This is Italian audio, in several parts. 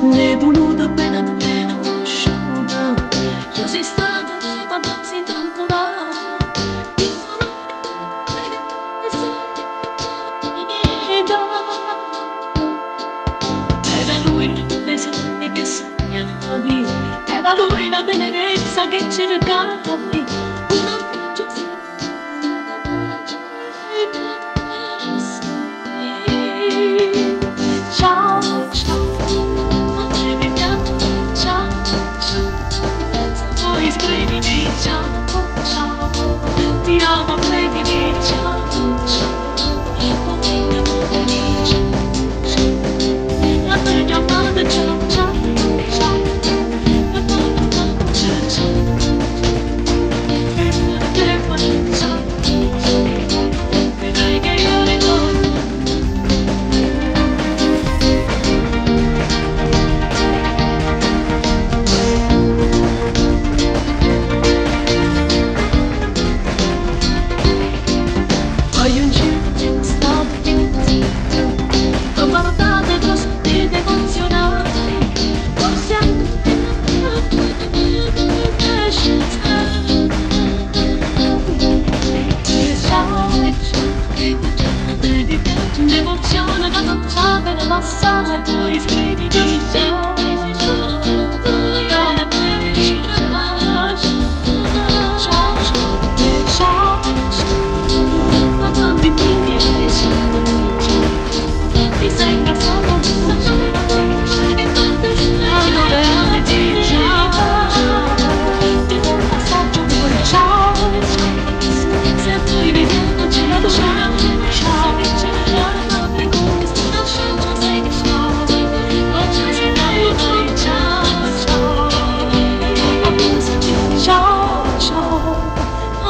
L'hai voluta appena appena conosciuta, io sei stata ma così tanto brava. Io era lui le sogni che sognavi, era lui la tenerezza che cercavi. Una ciao, ciao, baby, ciao, ciao, poi scrivimi ciao, ciao, ti amo, baby, ciao, ciao, poi mi amore, ciao, ciao, la tua chiamata, ciao, ciao, ciao, la tua chiamata, ciao, ciao, il telefono, ciao, vedrai che io ritorno. Voglio un giro, stavo zitto, ho guardato i tuoi sottili emozionati, forse anche l'emozione da non sapere la sala e poi scrivi di ciao.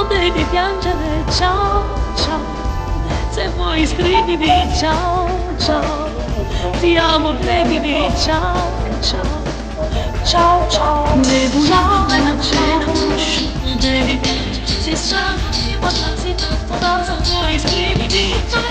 Devi piangere, ciao, ciao, se vuoi scrivimi, ciao, ciao, ti amo, baby, ciao, ciao, ciao, ciao, devo ciao, e non c'è devi piangere, se sai, quasi tanto cosa vuoi scrivimi, ciao.